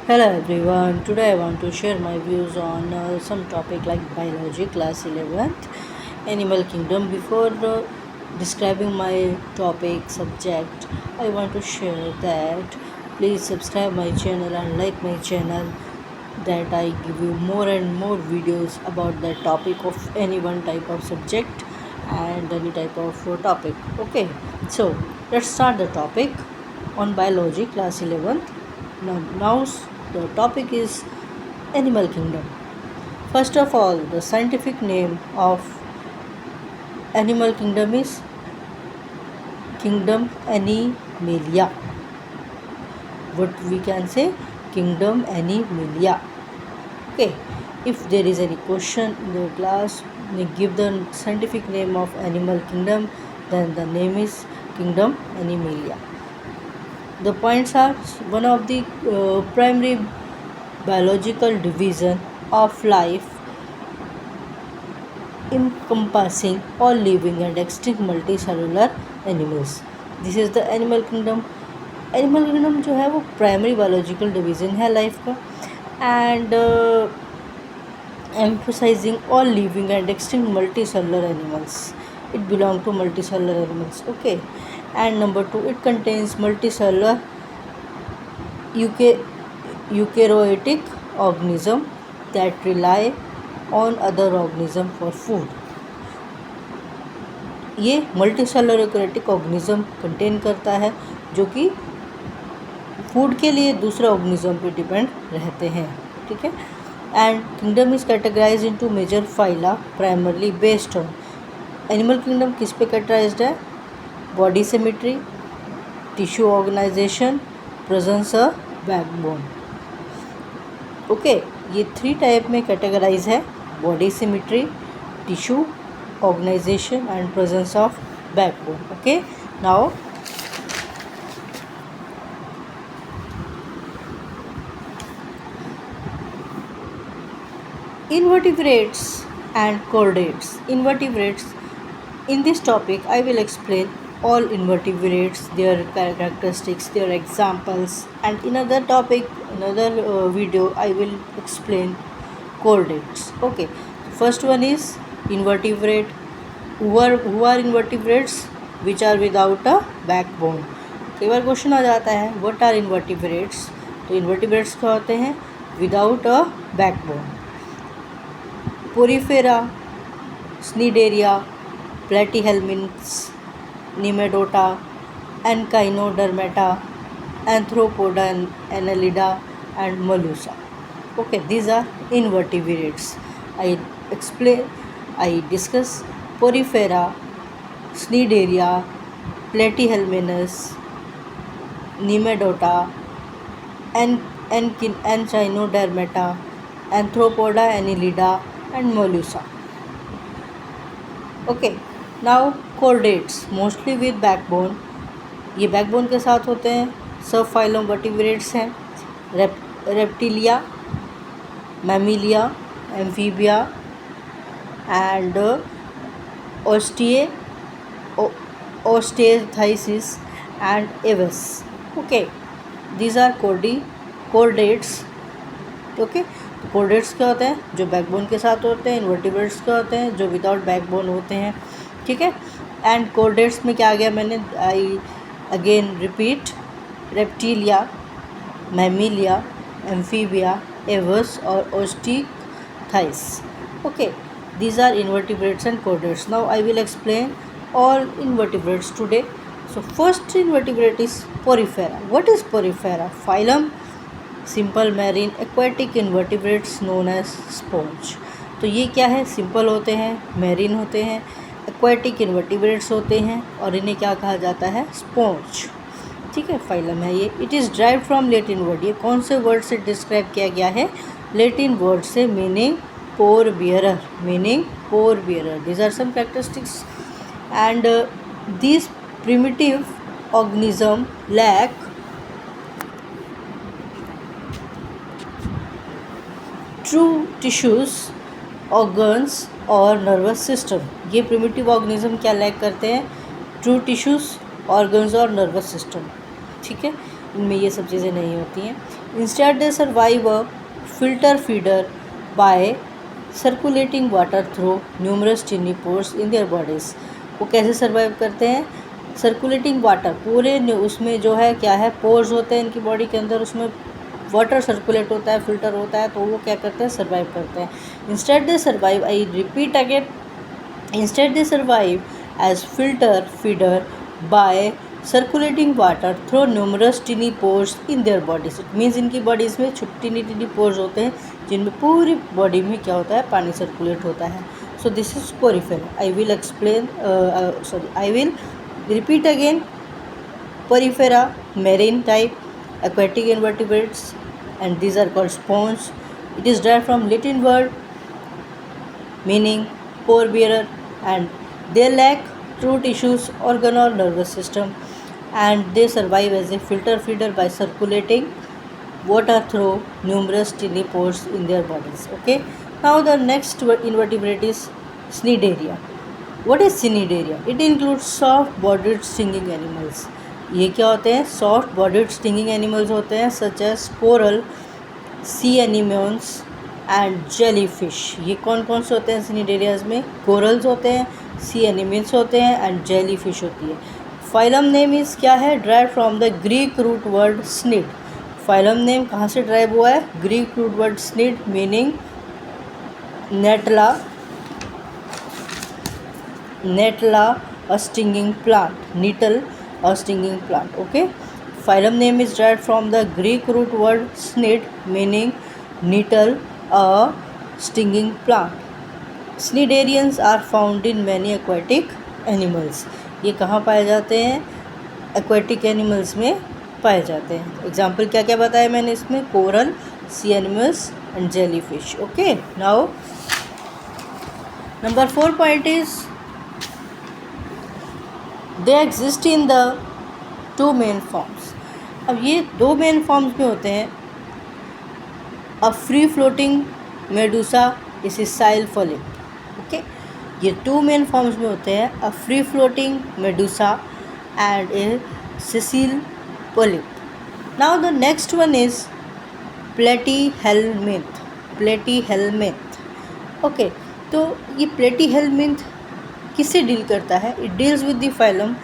Hello everyone. Today I want to share my views on some topic like biology, class 11th, animal kingdom. Before describing my topic subject, I want to share that please subscribe my channel and like my channel, that I give you more and more videos about the topic of any one type of subject and any type of topic. Okay, so let's start the topic on biology, class 11th. Now the topic is animal kingdom. First of all, the scientific name of animal kingdom is kingdom Animalia. What we can say, kingdom Animalia. Okay, if there is any question in the class, they give the scientific name of animal kingdom, then the name is kingdom Animalia. The points are one of the primary biological division of life encompassing all living and extinct multicellular animals. This is the animal kingdom. Animal kingdom जो है वो primary biological division है life का and emphasizing all living and extinct multicellular animals. It belongs to multicellular animals. Okay, and number 2, it contains multicellular eukaryotic organism that rely on other organism for food. ये multicellular eukaryotic organism contain करता है जो कि food के लिए दूसरे organism पे depend रहते हैं. ठीक है. And kingdom is categorize into major phyla primarily based on. Animal kingdom किस पे कैटेगराइज्ड है? Body symmetry, tissue organization, presence of backbone. Okay, ये 3 टाइप में कैटेगराइज है: body symmetry, tissue organization and presence of backbone. Okay, now invertebrates and chordates. Invertebrates, in this topic I will explain all invertebrates, their characteristics, their examples, and in another topic, another video, I will explain chordates. Okay, first one is invertebrate. Who are invertebrates? Which are without a backbone. कई बार question आ जाता है what are invertebrates. तो invertebrates क्या होते हैं? Without a backbone. Porifera, cnidaria, platyhelminthes, nematoda, echinodermata, arthropoda, annelida and mollusca. Okay, these are invertebrates. I discuss Porifera, Cnidaria, Platyhelminths, Nematoda, Echinodermata, Arthropoda, Annelida, and Mollusca. Okay, now chordates, mostly with backbone. ये backbone के साथ होते हैं. सब phylum vertebrates हैं. Reptilia, mammalia, amphibia and osteothesis and aves. Okay, these are chordates. Okay, तो chordates क्या होते हैं? जो बैकबोन के साथ होते हैं. इन्वर्टिब्रेट्स क्या होते हैं? जो विदाउट बैकबोन होते हैं. ठीक है. एंड chordates में क्या आ गया? मैंने I again repeat: reptilia, mammalia, amphibia, aves और osteichthyes. Okay, these are invertebrates and chordates. Now I will explain all invertebrates today. So first invertebrate is Porifera. What is Porifera? Phylum simple marine aquatic invertebrates known as sponge. तो ये क्या है? Simple होते हैं, marine होते हैं, aquatic invertebrates होते हैं और इन्हें क्या कहा जाता है? स्पॉन्ज. ठीक है, फाइलम है ये. It is drive from Latin word. ये कौन से वर्ड से डिस्क्राइब किया गया है? लेटिन वर्ड से, meaning pore bearer. Meaning pore bearer. These are some characteristics. And these primitive organism lack true tissues, organs और nervous system. ये primitive organism क्या लैक करते हैं? ट्रू टिश्यूज़, ऑर्गन्स और नर्वस सिस्टम. ठीक है, इनमें ये सब चीज़ें नहीं होती हैं. Instead they survive a filter feeder by circulating water through numerous tiny pores in their bodies. वो कैसे सर्वाइव करते हैं? सर्कुलेटिंग वाटर, पूरे उसमें जो है क्या है, पोर्स होते हैं इनकी बॉडी के अंदर, उसमें वाटर सर्कुलेट होता है, फिल्टर होता है, तो वो क्या करते हैं, सर्वाइव करते हैं। Instead they survive, I repeat again, instead they survive as filter feeder by circulating water through numerous tiny pores in their bodies. It means इनकी बॉडीज़ में छोटे टिनी पोर्स होते हैं जिनमें पूरी बॉडी में क्या होता है, पानी सर्कुलेट होता है। So this is Porifera. I will explain, I will repeat again. Porifera, marine type, aquatic invertebrates, and these are called sponge. It is derived from Latin word meaning pore bearer, and they lack true tissues, organ or nervous system, and they survive as a filter feeder by circulating water through numerous tiny pores in their bodies. Okay, now the next invertebrate is Cnidaria. What is Cnidaria? It includes soft bodied stinging animals. ये क्या होते हैं? Soft bodied stinging animals होते हैं, such as coral, sea anemones and jellyfish. ये कौन कौन से होते हैं सिनिडेरियाज में? कोरल्स होते हैं, सी एनीमोन्स होते हैं एंड जेलीफिश होती है। फाइलम नेम इज़ क्या है? Drive from the Greek root word cnid. Phylum name कहाँ से ड्राइव हुआ है? Greek root word cnid meaning nettle, nettle a stinging plant, nettle a stinging plant. Okay, phylum name is derived from the Greek root word snid meaning nettle a stinging plant. Cnidarians are found in many aquatic animals. ये कहाँ पाए जाते हैं? aquatic animals में पाए जाते हैं। Example क्या क्या बताया मैंने इसमें? Coral, sea animals and jellyfish. Okay, now number 4 point is they exist in the 2 main forms. अब ये 2 मेन फॉर्म्स में होते हैं। A free floating medusa is sessile polyp. Okay, ये 2 मेन फॉर्म्स में होते हैं, a free floating medusa and a sessile polyp. Now the next one is platyhelminth. Platyhelminth, okay, तो ये प्लेटीहेलमिंथ किससे डील करता है? It deals with the phylum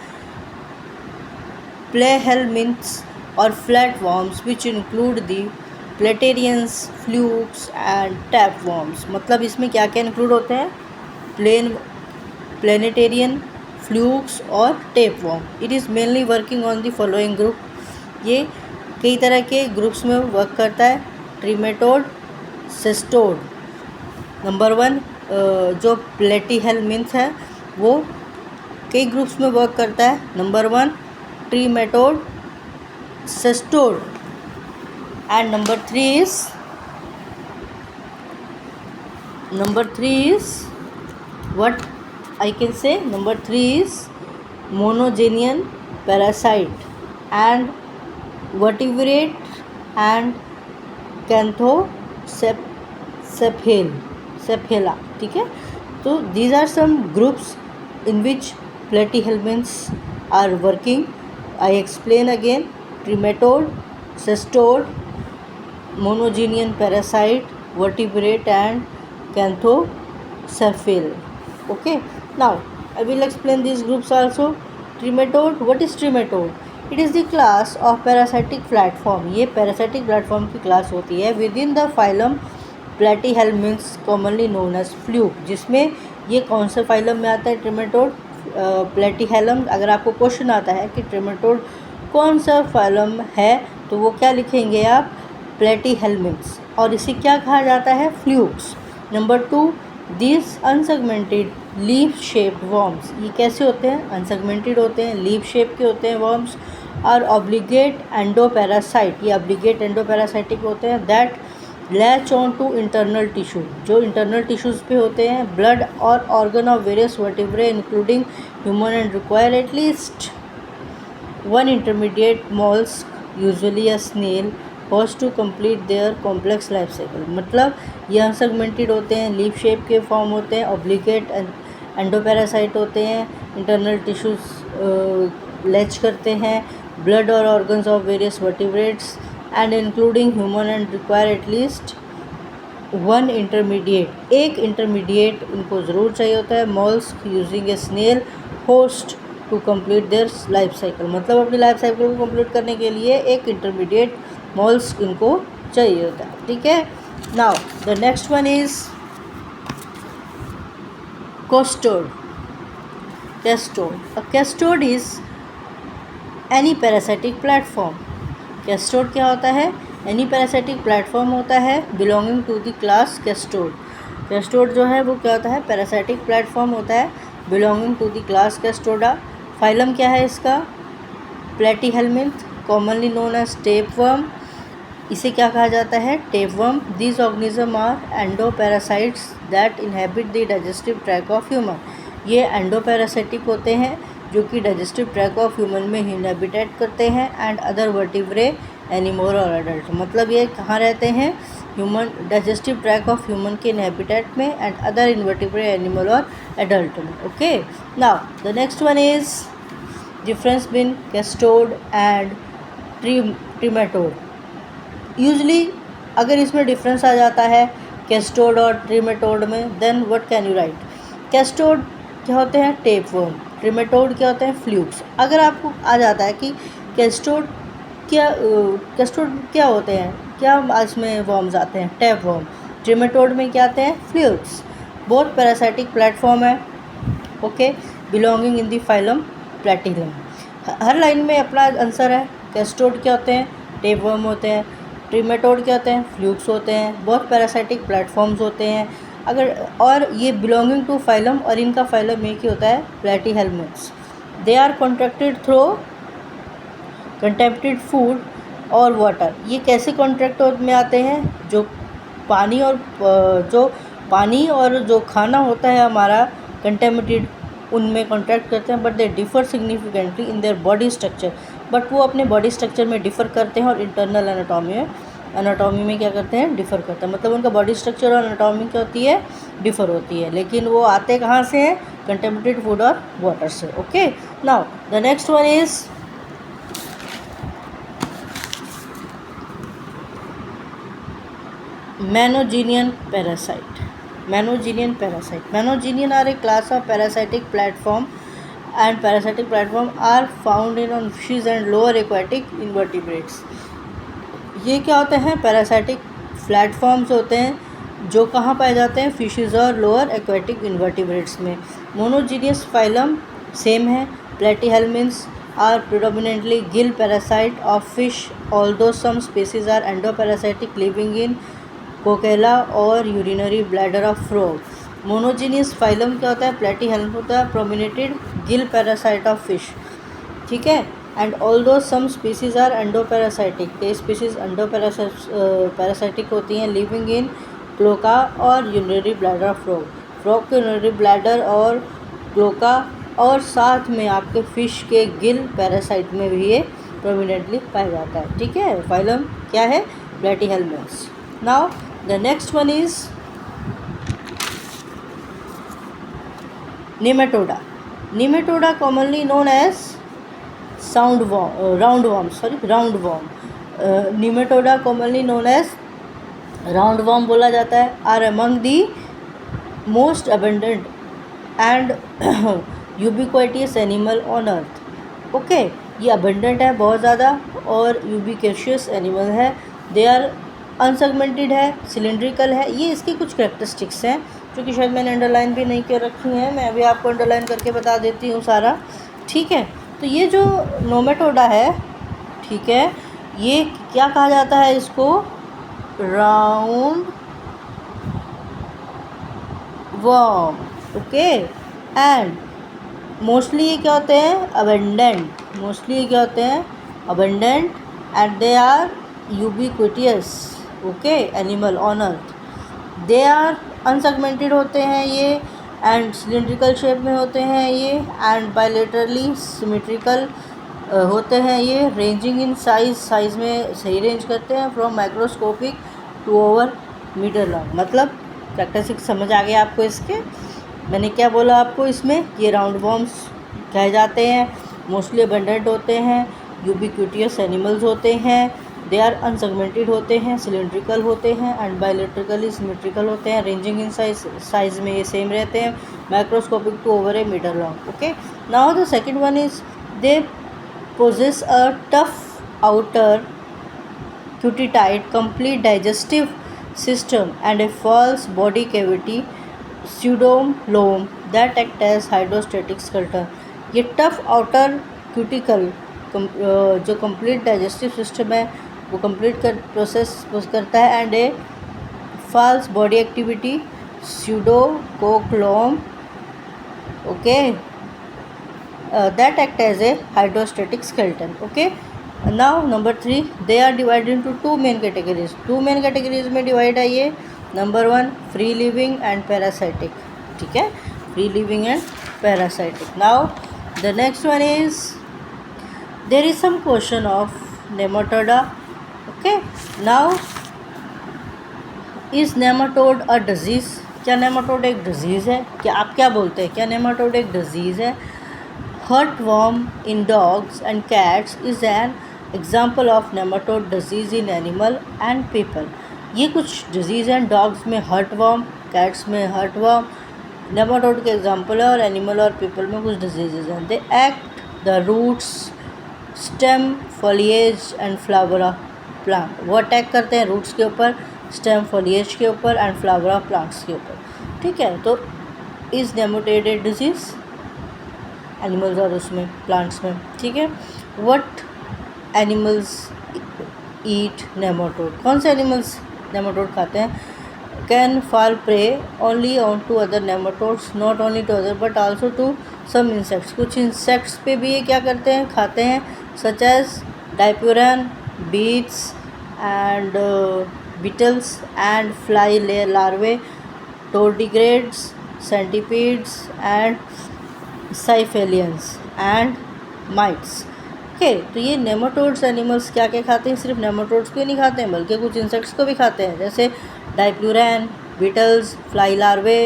platyhelminths और flatworms which include the planarians, flukes and tapeworms. मतलब इसमें क्या क्या इंक्लूड होते हैं? प्लेनेटेरियन, फ्लूक्स और tapeworm. It is mainly working on the following group. ये कई तरह के ग्रुप्स में वर्क करता है। ट्रिमेटोड, सिस्टोड। नंबर 1 जो प्लेटीहेलमिंथ है वो कई ग्रुप्स में वर्क करता है। Number 1 trematode, cestode, and number 3 is what I can say? Number 3 is monogenian parasite and vertebrate and cephela. ठीक है, तो these are some groups in which platyhelminths are working. I explain again: trematode, cestode, monogenian parasite, vertebrate and canthocephale. Okay, now I will explain these groups also. Trematode, what is trematode? It is the class of parasitic platform. ये parasitic platform की class होती है within the phylum platyhelminths commonly known as fluke, जिसमें ये कौन से phylum में आता है? ट्रिमेटोड, प्लेटीहेलम। अगर आपको क्वेश्चन आता है कि ट्रिमेटोड कौन सा फाइलम है तो वो क्या लिखेंगे आप? प्लेटीहेलमिंथ्स। और इसे क्या कहा जाता है? Flukes. Number 2 this unsegmented leaf shaped worms. ये कैसे होते हैं? अनसेगमेंटेड होते हैं, लीफ शेप के होते हैं वॉर्म्स। और ऑब्लिगेट एंडोपैरासाइट, ये ऑब्लिगेट एंडोपैरासाइटिक होते हैं। That latch on to internal tissue, जो इंटरनल टिश्यूज़ पे होते हैं। ब्लड और organ of various vertebrae including human and require at least 1 intermediate mollusc usually a snail force to complete their complex life cycle. मतलब ये unsegmented होते हैं, leaf shape के फॉर्म होते हैं, ऑब्लिगेट एंडोपैरासाइट होते हैं, इंटरनल टिश्यूज़ लैच करते हैं, ब्लड और organs of various vertebrates and including human and require at least one intermediate, एक इंटरमीडिएट इनको ज़रूर चाहिए होता है। Mollusc using a snail host to complete their life cycle, मतलब अपनी लाइफ साइकिल को कंप्लीट करने के लिए एक इंटरमीडिएट मॉल्स्क इनको चाहिए होता है, ठीक है। Now the next one is cestode. Cestode, cestode is any parasitic flatworm. Cestode क्या होता है? एनी पैरासिटिक प्लेटफॉर्म होता है belonging to the class cestode. Cestode जो है वो क्या होता है? पैरासिटिक प्लेटफॉर्म होता है belonging to the class cestoda. Phylum क्या है इसका? Platyhelminth, commonly known as tapeworm. इसे क्या कहा जाता है? Tapeworm. These organism are endoparasites that inhabit the digestive tract of human. ये एंडोपैरासिटिक होते हैं जो कि डाइजेस्टिव ट्रैक ऑफ ह्यूमन में इनहेबिटेट करते हैं एंड अदर वर्टिब्रे एनिमल और एडल्ट। मतलब ये कहाँ रहते हैं? Human digestive tract of human के इनहेबिटेट में एंड अदर इनवर्टिब्रे एनिमल और एडल्ट में। Okay, now the next one is difference between cestode and trematode. Usually अगर इसमें डिफरेंस आ जाता है कैस्टोड और ट्रीमेटोड में, then what can you write? Cestode क्या होते हैं? टेपवर्म। ट्रीमेटोड क्या होते हैं? फ्लूक्स। अगर आपको आ जाता है कि कैस्टोड क्या होते हैं, क्या इसमें वर्म्स आते हैं? टेपवर्म। ट्रीमेटोड में क्या आते हैं? फ्लूक्स। बोथ पैरासाइटिक प्लेटफॉर्म है, okay, belonging in the phylum platyhelminth. हर लाइन में अपना आंसर है। कैस्टोड क्या होते हैं? टेपवर्म होते हैं। ट्रीमेटोड क्या होते हैं? फ्लूक्स होते हैं। बहुत पैरासाइटिक प्लेटफॉर्म्स होते हैं। और ये बिलोंगिंग टू फाइलम, और इनका फाइलम एक ही होता है, platyhelminths. They are contracted through contaminated food और वाटर। ये कैसे कॉन्ट्रैक्ट में आते हैं? जो पानी और जो खाना होता है हमारा कंटेमिनेटेड, उनमें कॉन्ट्रैक्ट करते हैं। But they differ significantly in their body structure. But वो अपने बॉडी स्ट्रक्चर में डिफ़र करते हैं और इंटरनल एनाटॉमी में क्या करते हैं? डिफ़र करते हैं। मतलब उनका बॉडी स्ट्रक्चर और एनाटॉमी क्या होती है? डिफ़र होती है। लेकिन वो आते कहाँ से हैं? कंटेमिनेटेड फूड और वाटर से। Okay, now the next one is Menogenian parasite. Menogenian are a class of parasitic platform, and parasitic platform are found in on fishes and lower aquatic invertebrates. ये क्या होते हैं? पैरासाइटिक प्लेटफॉर्म्स होते हैं जो कहाँ पाए जाते हैं? फिशेस और लोअर एक्वेटिक इन्वर्टिब्रेट्स में। मोनोजीनियस फाइलम सेम है। प्लेटीहेल्मिन्थ्स are predominantly gill parasite of fish, although some species are endoparasytic living in cloaca और urinary bladder of frog. Monogeneans phylum क्या होता है? प्लेटीहेल्म होता है, prominent gill parasite of fish, ठीक है। And although some species are endoparasitic, कई species parasitic होती हैं, लिविंग इन क्लोका और यूरिनरी ब्लैडर ऑफ फ्रॉग के यूरिनरी ब्लैडर और क्लोका, और साथ में आपके फिश के गिल पैरासाइट में भी ये प्रोमिनेंटली पाया जाता है, ठीक है। फाइलम क्या है? Platyhelminths. Now the next one is nematoda. Nematoda commonly known as round worm. Nematoda commonly known as round worm बोला जाता है। Are among the most abundant and ubiquitous animal on earth. Okay, ये abundant है बहुत ज़्यादा और ubiquitous animal है। They are unsegmented है, सिलेंड्रिकल है। ये इसकी कुछ कैरेक्टरिस्टिक्स हैं जो कि शायद मैंने अंडरलाइन भी नहीं कर रखी हैं। मैं अभी आपको अंडरलाइन करके बता देती हूँ सारा, ठीक है। तो ये जो नेमेटोडा है, ठीक है, ये क्या कहा जाता है इसको? Round worm, okay. And mostly ये क्या होते हैं? Abundant and they are ubiquitous, okay, animal on earth. They are unsegmented होते हैं ये, एंड सिलेंड्रिकल शेप में होते हैं ये, एंड बायलेटरली सिमेट्रिकल होते हैं ये। रेंजिंग इन साइज़ में सही रेंज करते हैं, from microscopic to over meter long. मतलब कैरेक्टरिस्टिक समझ आ गया आपको इसके? मैंने क्या बोला आपको इसमें? ये राउंड वॉर्म्स कहे जाते हैं, मोस्टली अबेंडेंट होते हैं, यूबिक्विटियस एनिमल्स होते हैं, दे आर अनसेगमेंटेड होते हैं, सिलेंड्रिकल होते हैं एंड बायलैटरली सिमेट्रिकल होते हैं, रेंजिंग इन साइज में ये सेम रहते हैं, microscopic to over a meter long. Okay, now the second one is they possess a tough outer cutitate complete digestive system and a false body cavity pseudomloam that act as hydrostatic skeleton. ये tough outer cuticle जो complete digestive system है वो complete process करता है and a false body activity pseudocoelom. Okay, that act as a hydrostatic skeleton. Okay, now number 3, they are divided into two main categories. Two main categories में divide है ये. Number 1 free living and parasitic. ठीक है, free living and parasitic. Now the next one is there is some question of nematoda. Okay, now is nematode a disease? क्या nematode एक disease है? क्या आप क्या बोलते हैं, क्या नेमाटोड एक डिजीज़ है? Heartworm in dogs and cats is an example of nematode disease in animal and people. ये कुछ डिजीज़ हैं, डॉग्स में हर्टवर्म, कैट्स में हर्टवर्म, नेमाटोड के एग्जाम्पल है, और एनिमल और पीपल में कुछ डिजीज़ हैं. They act the roots, stem, foliage and flower of plant. वो अटैक करते हैं रूट्स के ऊपर, स्टेम, फॉलिएज के ऊपर एंड फ्लावर ऑफ प्लांट्स के ऊपर. ठीक है, तो is nematode A disease animals और उसमें प्लांट्स में. ठीक है, व्हाट एनिमल्स ईट नेमाटोड? कौन से एनिमल्स नेमाटोड खाते हैं? Can fall prey only on to other nematodes, not only to other but also to some insects. कुछ इंसेक्ट्स पे भी ये क्या करते हैं, खाते हैं, such as dipluran, beats and beetles and fly larvae, tardigrades, centipedes and symphylans and mites. Okay, तो ये नेमाटोड्स एनिमल्स क्या क्या खाते हैं? सिर्फ नेमाटोड्स को ही नहीं खाते हैं बल्कि कुछ इंसेक्ट्स को भी खाते हैं, जैसे dipluran, beetles, fly larvae,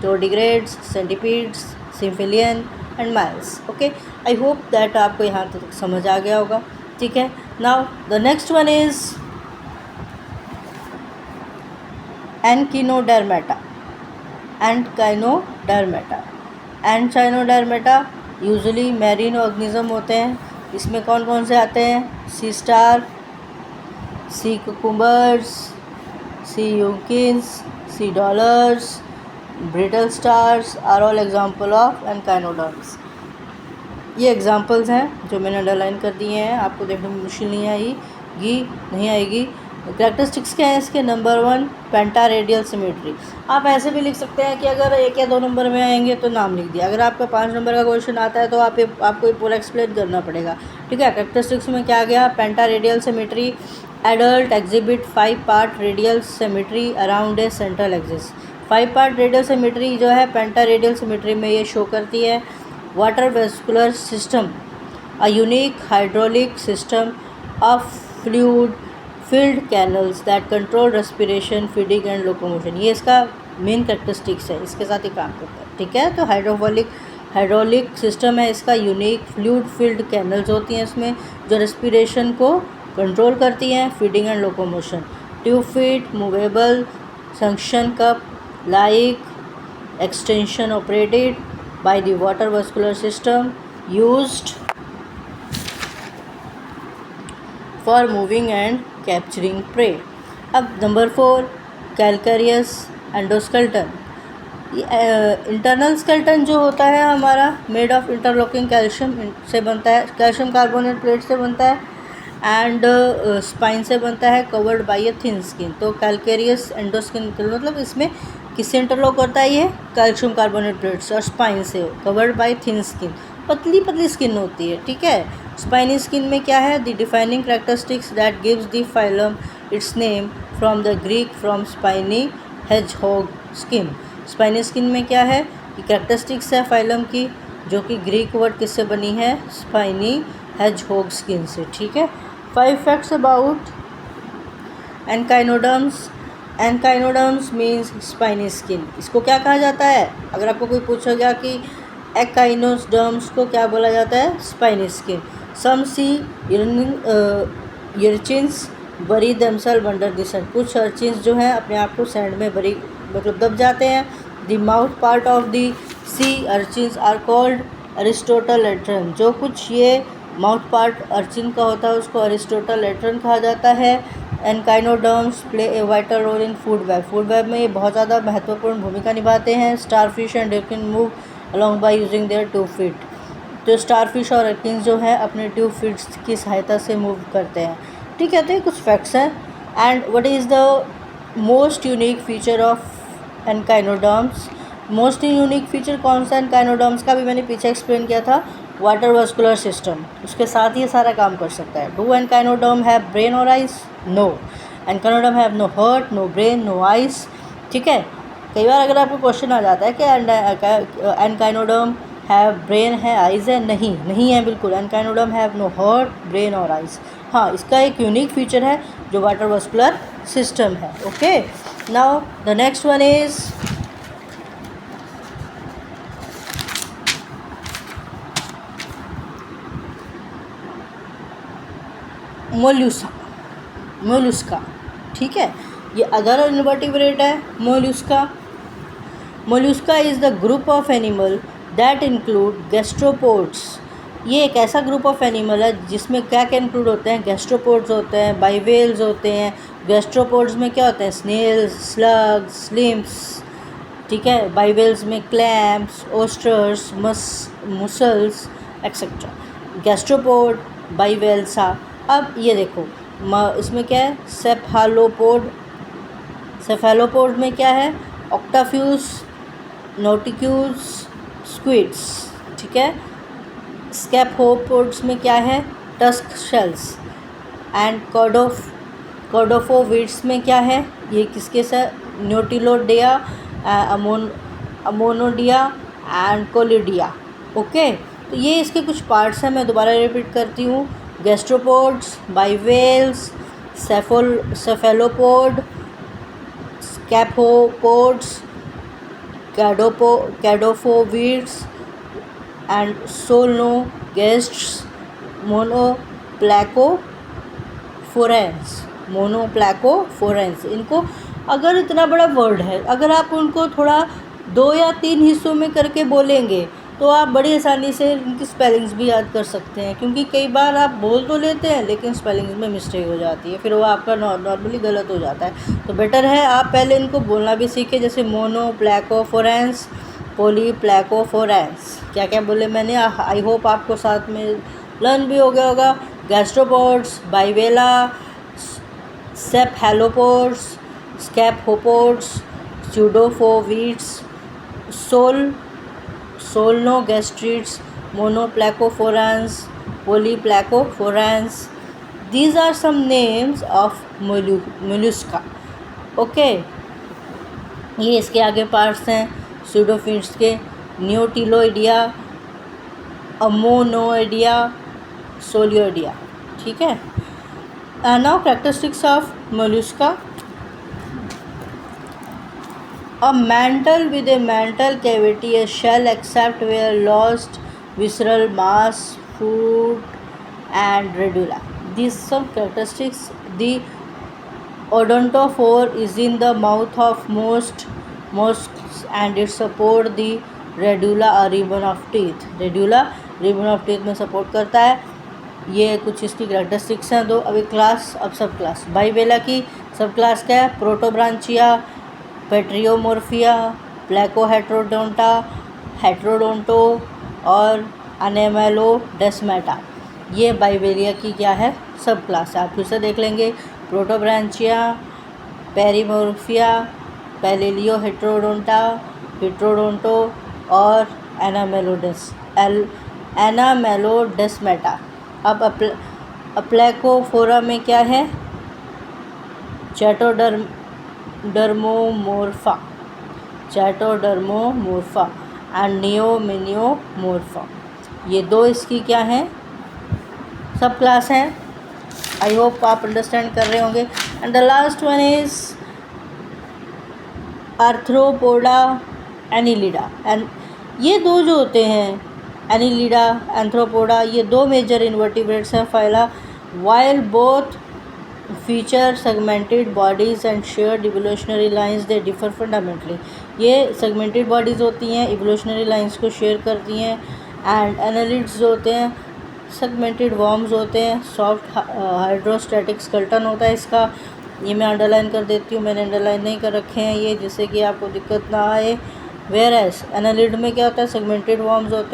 tardigrades, centipedes, symphylans and mites. Okay, I hope that आपको यहाँ तक समझ आ गया होगा. ठीक है, now the next one is echinodermata. Echinodermata and echinodermata usually marine organism होते हैं. इसमें कौन कौन से आते हैं? Sea star, sea cucumbers, sea urchins, sea dollars, brittle stars are all example of echinoderms. ये एग्जाम्पल्स हैं जो मैंने अंडरलाइन कर दिए हैं, आपको देखने में मुश्किल नहीं आएगी. कैरेक्टरिस्टिक्स क्या है इसके? नंबर 1 पेंटा रेडियल सिमेट्री. आप ऐसे भी लिख सकते हैं कि अगर 1 या 2 नंबर में आएंगे तो नाम लिख दिया. अगर आपका 5 नंबर का क्वेश्चन आता है तो आपको पूरा एक्सप्लेन करना पड़ेगा. ठीक है, कैरेक्टरिस्टिक्स में क्या गया? Penta radial symmetry, adult exhibit 5 part radial symmetry around a central axis. 5 part radial symmetry जो है पेंटा रेडियल सिमेट्री में ये शो करती है. Water vascular system, a unique hydraulic system of fluid filled canals that control respiration, feeding and locomotion. ये इसका main characteristics है, इसके साथ ही काम करता है. ठीक है, तो हाइड्रोलिक सिस्टम है इसका, यूनिक फ्लूइड फिल्ड कैनल्स होती हैं इसमें जो रेस्पिरेशन को कंट्रोल करती हैं, feeding and locomotion. Tube feet, movable, suction cup like extension operated by the water vascular system used for moving and capturing prey. अब number 4 calcareous endoskeleton. Internal skeleton जो होता है हमारा मेड ऑफ इंटरलॉकिंग कैल्शियम से बनता है, calcium carbonate plate से बनता है एंड स्पाइन से बनता है, covered by a thin skin. तो कैल्केरियस एंडोस्किन मतलब इसमें किससे इंटरलॉक होता है? ये कैल्शियम कार्बोनेट प्लेट से और स्पाइन से, कवर्ड बाय थिन स्किन, पतली स्किन होती है. ठीक है, स्पाइनी स्किन में क्या है? The defining characteristics that gives the phylum its name from the Greek from spiny hedgehog skin. Spiny skin में क्या है? कि कैरेक्टरिस्टिक्स है फाइलम की जो कि ग्रीक वर्ड किससे बनी है? स्पाइनी हेजहॉग स्किन से. ठीक है, 5 facts about echinoderms. Echinoderms means spiny skin. इसको क्या कहा जाता है? अगर आपको कोई पूछेगा कि एकाइनोडर्म्स को क्या बोला जाता है? Spiny skin. Some sea urchins bury themselves under the sand, कुछ अर्चिन्स जो हैं अपने आप को सैंड में बरी मतलब दब जाते हैं। The mouth part of the sea urchins are called Aristotle's lantern, जो कुछ ये माउथ पार्ट अर्चिन का होता है उसको अरिस्टोटलेट्रन कहा जाता है। Echinoderms play a vital role in food web, food web में ये बहुत ज़्यादा महत्वपूर्ण भूमिका निभाते हैं। Starfish and dolphin move along by using their 2 feet, तो स्टारफिश और अर्किन्स जो है अपने 2 फीट्स की सहायता से मूव करते हैं। ठीक है, तो ये कुछ फैक्ट्स हैं। And what is the most unique feature of echinoderms, most unique feature कौन सा एनकाइनोडर्म्स का भी मैंने पीछे एक्सप्लेन किया था, वाटर वास्कुलर सिस्टम, उसके साथ ये सारा काम कर सकता है। डू एनकाइनोडर्म हैव ब्रेन और eyes? No, echinoderm have no heart, no brain, no eyes. ठीक है, कई बार अगर आपको क्वेश्चन आ जाता है कि एनकाइनोडर्म हैव ब्रेन है, आइज़ है, नहीं है बिल्कुल। एनकाइनोडर्म हैव नो हार्ट, ब्रेन और आइज़। हाँ, इसका एक यूनिक फीचर है जो वाटर वास्कुलर सिस्टम है। Okay, now the next one is Mollusca. ठीक है, ये अदर इनवर्टिब्रेट है Mollusca. Mollusca is the group of animal that include gastropods, ये एक ऐसा ग्रुप ऑफ एनिमल है जिसमें क्या क्या इंक्लूड होते हैं, गैस्ट्रोपोड्स होते हैं, बाइवेल्स होते हैं। गैस्ट्रोपोड्स में क्या होते हैं, स्नेल्स, स्लग्स, स्लिम्स। ठीक है, बाइवेल्स में क्लैम्स, ओस्टर्स, मुसल्स एक्सेट्रा। गैस्ट्रोपोड, बाइवेल्सा। अब ये देखो इसमें क्या है, सेफेलोपोड में क्या है, ऑक्टाफ्यूज, नोटिक्यूज, स्क्विड्स। ठीक है, स्कैफोपोड्स में क्या है, टस्क शेल्स। एंड कॉर्डोफोविड्स में क्या है, ये किसके साथ, न्यूटिलोडिया, अमोनोडिया एंड कोलिडिया। ओके, तो ये इसके कुछ पार्ट्स हैं, मैं दोबारा रिपीट करती हूँ। Gastropods, bivalves, cephalopod, scaphopods, caudofoveates and solenogastres, monoplacophorans. इनको अगर इतना बड़ा वर्ड है, अगर आप उनको थोड़ा 2 या 3 हिस्सों में करके बोलेंगे तो आप बड़ी आसानी से इनकी स्पेलिंग्स भी याद कर सकते हैं, क्योंकि कई बार आप बोल तो लेते हैं लेकिन स्पेलिंग्स में मिस्टेक हो जाती है, फिर वो आपका नॉर्मली गलत हो जाता है। तो बेटर है आप पहले इनको बोलना भी सीखें, जैसे मोनोप्लैकोफोरेंस, पॉलीप्लैकोफोरेंस। क्या क्या बोले मैंने, आई होप आपको साथ में लर्न भी हो गया होगा। Gastropods, bivalvia, cephalopods, scaphopods, caudofoveates, solenogastres, monoplacophorans, polyplacophorans. These are some names of mollusca. Okay, ये इसके आगे पार्ट्स हैं स्यूडोफिड्स के, न्यूटिलोइडिया, अमोनोइडिया, सोलियोइडिया। ठीक है, now characteristics of Mollusca. A mantle with a mantle cavity, a shell except where lost, visceral mass, food and radula. These some characteristics. The odontophore is in the mouth of most mollusks and it support the radula or ribbon of teeth. Radula ribbon of teeth में support करता है। ये कुछ इसकी characteristics हैं। दो अभी class, अब सब क्लास। बाइवेला की सब क्लास क्या है, प्रोटोब्रांचिया, पेट्रियोमोर्फिया, प्लैकोहेट्रोडोंटा, हेट्रोडोंटो और अनेमेलोडेस्मेटा। ये बाइवेरिया की क्या है, सब क्लास है। आप फिर से देख लेंगे, प्रोटोब्रांचिया, पेरिमोर्फिया, पैलेलियो हेट्रोडोंटा, हेट्रोडोंटो और एनामेलोडेस्मेटा। अब अप्लैकोफोरा में क्या है, चैटोडर्मोमोर्फा एंड नियोमिनियोमोर्फा। ये दो इसकी क्या हैं, सब क्लास हैं। आई होप आप अंडरस्टैंड कर रहे होंगे। And the last one is arthropoda, Annelida. And ये दो जो होते हैं, एनिलिडा, एंथ्रोपोडा, ये दो मेजर इन्वर्टिब्रेट्स हैं phyla. While both feature segmented bodies and shared evolutionary lines they differ fundamentally. ये सेगमेंटेड बॉडीज़ होती हैं, इवोल्यूशनरी लाइंस को शेयर करती हैं। एंड एनालिड्स जो होते हैं सेगमेंटेड वर्म्स होते हैं। सॉफ्ट हाइड्रोस्टैटिक स्केलेटन होता है इसका, ये मैं अंडरलाइन कर देती हूँ, मैंने अंडरलाइन नहीं कर रखे हैं ये, जिससे कि आपको दिक्कत ना आए। वेयर एज एनालिड में क्या होता है, सेगमेंटेड वर्म्स होते हैं।